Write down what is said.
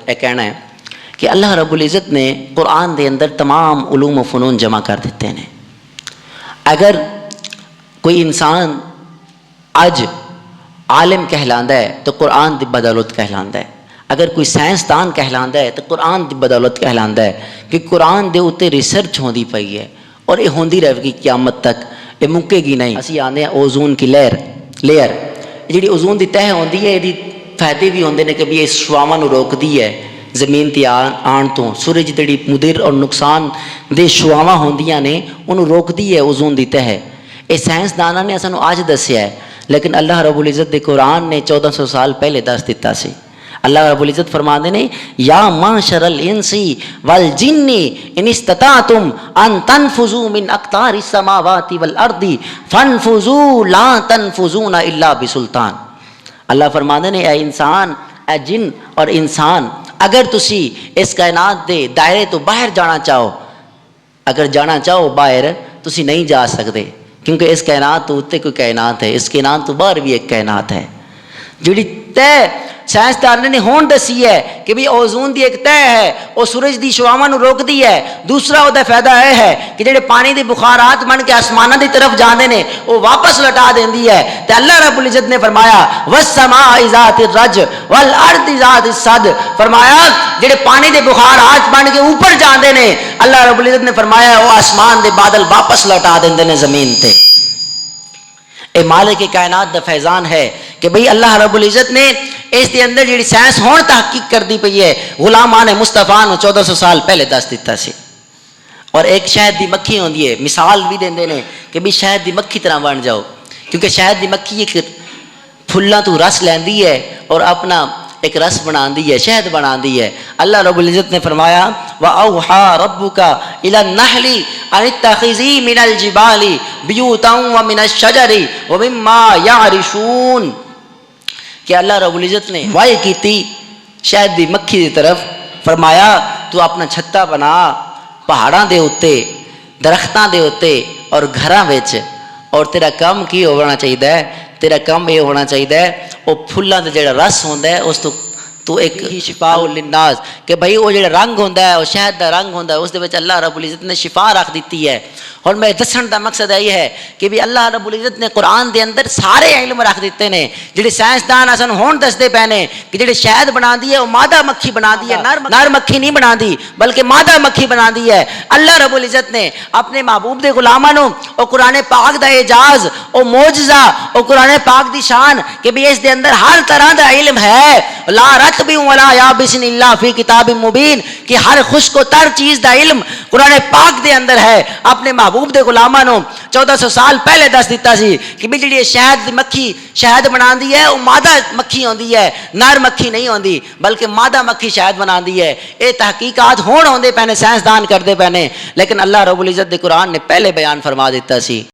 کہنا ہے کہ اللہ رب العزت نے قرآن دے اندر تمام علوم و فنون جمع کر دیتے ہیں. اگر کوئی انسان اج عالم کہلاندا ہے تو قرآن دی بدولت کہلاندا ہے. اگر کوئی سائنسدان کہلاندا ہے تو قرآن دی بدولت کہلاندا ہے کہ قرآن دے اوتے ریسرچ ہوندی پئی ہے اور یہ ہوندی رہے گی قیامت تک, یہ مکے گی نہیں. اسی آنے اوزون کی لیئر جیڑی اوزون دی تہ ہوندی ہے, یہ فائدے بھی ہوندے نے کہ بھی یہ شعاواں نو روکدی ہے زمین تے آن تو. سورج جڑی مضر اور نقصان دے شعاواں ہوندیاں نے انہوں روکدی ہے اوزون دی تہ. یہ سائنسداناں نے سانو اج دسیا ہے, لیکن اللہ رب العزت دے قرآن نے 1400 سال پہلے دس دیتا سی. اللہ رب العزت فرماندے نے یا معشر الانسی والجن ان استطعتم ان تنفذوا من اقطار السماوات والارض فانفذوا لا تنفذون الا بسلطان. اللہ فرماندے نے اے انسان, اے جن اور انسان, اگر تسی اس کائنات دے دائرے تو باہر جانا چاہو, اگر جانا چاہو باہر تسی نہیں جا سکتے, کیونکہ اس کائنات تو اتنے کوئی کائنات ہے, اس کائنات تو باہر بھی ایک کائنات ہے. جڑی طے سائنسدان نے ہون دسی ہے کہ بھی اوزون دی ایک طے ہے, وہ سورج دی شعاواں نو روک دی ہے. دوسرا وہ فائدہ یہ ہے کہ جڑے پانی دے بخارات بن کے آسمانہ دی طرف جاندے نے وہ واپس لٹا دیندی ہے. تے اللہ رب العزت نے فرمایا والسماء ذات الرج والارض ذات الصد, فرمایا جڑے پانی دے بخارات بن کے اوپر جاندے نے, اللہ رب العزت نے فرمایا وہ آسمان دے بادل واپس لٹا دیندے نے زمین تے. اے مالک کائنات دا فیضان ہے کہ بھئی اللہ رب العزت نے اس دے اندر جڑی سائنس ہون تحقیق کر دی پئی ہے غلامان مصطفیٰ نو 1400 سال پہلے دس دیتا سی. اور ایک شہد دی مکھی ہوندی ہے, مثال بھی دیندے نے کہ بھی شہد دی مکھی طرح بن جاؤ, کیونکہ شہد دی مکھی ایک پھلاں تو رس لیندی ہے اور اپنا ایک رس بناندی ہے, شہد بناندی ہے. اللہ رب العزت نے فرمایا وَأَوْحَى رَبُّكَ إِلَى النَّحْلِ أَنِ اتَّخِذِي مِنَ الْجِبَالِ بِيُوتًا وَمِنَ الشَّجَرِ وَمِمَّا يَعْرِشُونَ, کہ اللہ رب العزت نے وحی کیتی شہد دی مکھی دی طرف, فرمایا تو اپنا چھتا بنا پہاڑاں دے اتے, درختاں دے اتے اور گھراں وچ, اور تیرا کام کی ہونا چاہیے, تیرا کام یہ ہونا چاہیے وہ پھلاں دا جڑا رس ہوندا ہے اس تو ایک شفاء للناس, کہ بھئی وہ جڑا رنگ ہوندا ہے, وہ شہد دا رنگ ہوندا ہے, اس دے وچ اللہ رب العزت نے شفا رکھ دیتی ہے. اور میں دسن دا مقصد یہ ہے کہ بھی اللہ رب العزت نے قرآن دے اندر سارے علم رکھ دیتے نے. جڑے سائنسدان اسن ہون دسدے پے نے کہ جڑے شہد بناندی ہے وہ مادہ مکھی بناندی ہے, نر مکھی نہیں بناندی بلکہ مادہ مکھی بناندی ہے. اللہ رب العزت نے اپنے محبوب دے غلاماں نو او قرآن پاک دا اعجاز, او معجزہ, او قرآن پاک دی شان کہ بھی اس دے اندر ہر طرح دا علم ہے, لا رطب ولا یابس الا فی کتاب مبین, کہ ہر خشک و تر چیز دا علم قرآن پاک دے اندر ہے. اپنے محبوب دے غلاماں نو 1400 سال پہلے دس دیتا سی کہ بھی جڑی شہد دی مکھی شہد بناندی ہے وہ مادہ مکھی ہوندی ہے, نر مکھی نہیں ہوندی بلکہ مادہ مکھی شہد بناندی ہے. اے تحقیقات ہون ہوندے پے نے, سائنسدان کردے پے نے, لیکن اللہ رب العزت دے قرآن نے پہلے بیان فرما دیتا سی.